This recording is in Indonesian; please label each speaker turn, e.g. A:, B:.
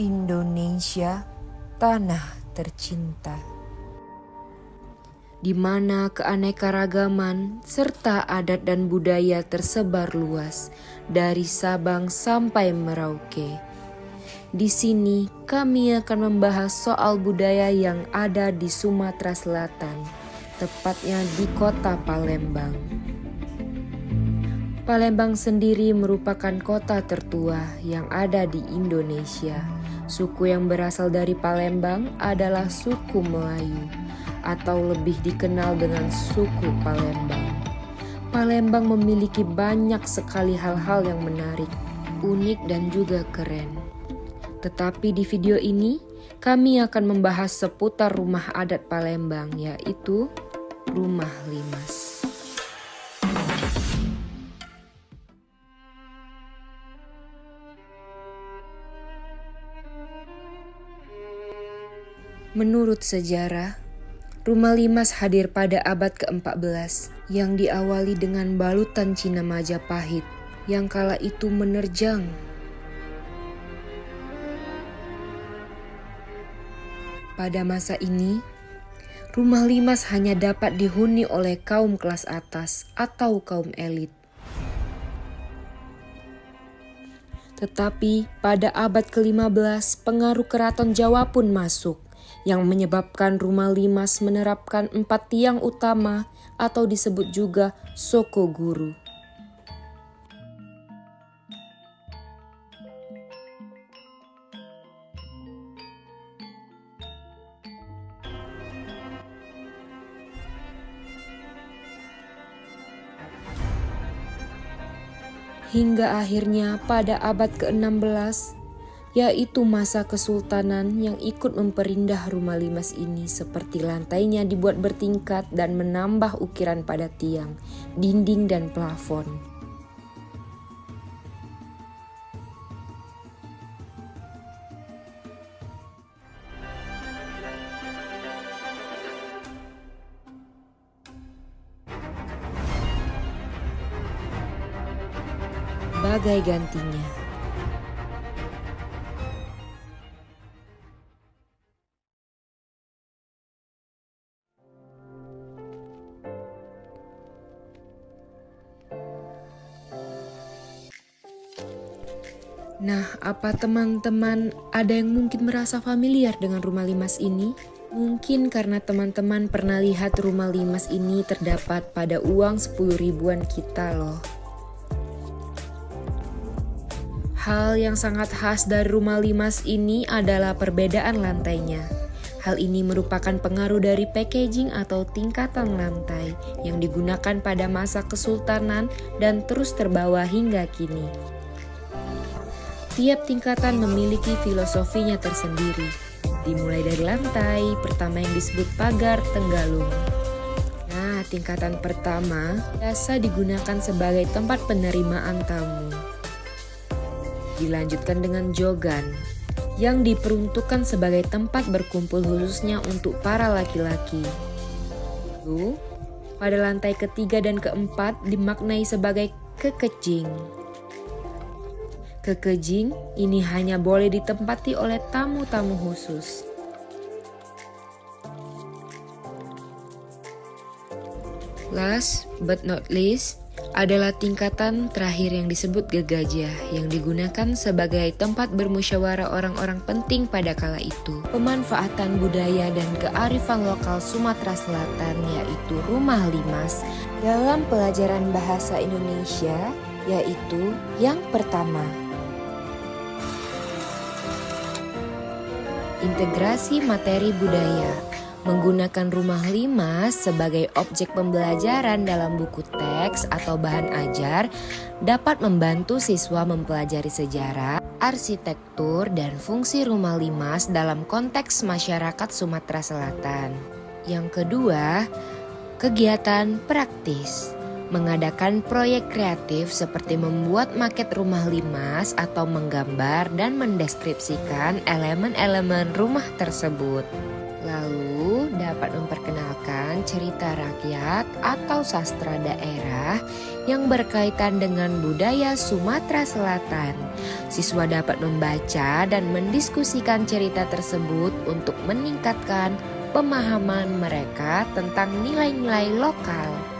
A: Indonesia, tanah tercinta, di mana keanekaragaman serta adat dan budaya tersebar luas dari Sabang sampai Merauke. Di sini kami akan membahas soal budaya yang ada di Sumatera Selatan, tepatnya di kota Palembang. Palembang sendiri merupakan kota tertua yang ada di Indonesia. Suku yang berasal dari Palembang adalah suku Melayu, atau lebih dikenal dengan suku Palembang. Palembang memiliki banyak sekali hal-hal yang menarik, unik dan juga keren. Tetapi di video ini, kami akan membahas seputar rumah adat Palembang, yaitu Rumah Limas. Menurut sejarah, Rumah Limas hadir pada abad ke-14 yang diawali dengan balutan Cina Majapahit yang kala itu menerjang. Pada masa ini, Rumah Limas hanya dapat dihuni oleh kaum kelas atas atau kaum elit. Tetapi pada abad ke-15 pengaruh keraton Jawa pun masuk, yang menyebabkan Rumah Limas menerapkan 4 tiang utama atau disebut juga Soko Guru. Hingga akhirnya pada abad ke-16, yaitu masa kesultanan yang ikut memperindah Rumah Limas ini, seperti lantainya dibuat bertingkat dan menambah ukiran pada tiang, dinding dan plafon. Bagai gantinya, nah, apa teman-teman ada yang mungkin merasa familiar dengan Rumah Limas ini? Mungkin karena teman-teman pernah lihat Rumah Limas ini terdapat pada uang 10 ribuan kita loh. Hal yang sangat khas dari Rumah Limas ini adalah perbedaan lantainya. Hal ini merupakan pengaruh dari packaging atau tingkatan lantai yang digunakan pada masa kesultanan dan terus terbawa hingga kini. Tiap tingkatan memiliki filosofinya tersendiri, dimulai dari lantai pertama yang disebut pagar tenggalung. Nah, tingkatan pertama biasa digunakan sebagai tempat penerimaan tamu. Dilanjutkan dengan jogan, yang diperuntukkan sebagai tempat berkumpul khususnya untuk para laki-laki. Lalu, pada lantai ketiga dan keempat dimaknai sebagai kekejing. Kekejing ini hanya boleh ditempati oleh tamu-tamu khusus. Last but not least, adalah tingkatan terakhir yang disebut gegajah yang digunakan sebagai tempat bermusyawarah orang-orang penting pada kala itu. Pemanfaatan budaya dan kearifan lokal Sumatera Selatan yaitu Rumah Limas dalam pelajaran bahasa Indonesia yaitu yang pertama, integrasi materi budaya. Menggunakan Rumah Limas sebagai objek pembelajaran dalam buku teks atau bahan ajar dapat membantu siswa mempelajari sejarah, arsitektur, dan fungsi Rumah Limas dalam konteks masyarakat Sumatera Selatan. Yang kedua, kegiatan praktis. Mengadakan proyek kreatif seperti membuat maket Rumah Limas atau menggambar dan mendeskripsikan elemen-elemen rumah tersebut. Lalu dapat memperkenalkan cerita rakyat atau sastra daerah yang berkaitan dengan budaya Sumatera Selatan. Siswa dapat membaca dan mendiskusikan cerita tersebut untuk meningkatkan pemahaman mereka tentang nilai-nilai lokal.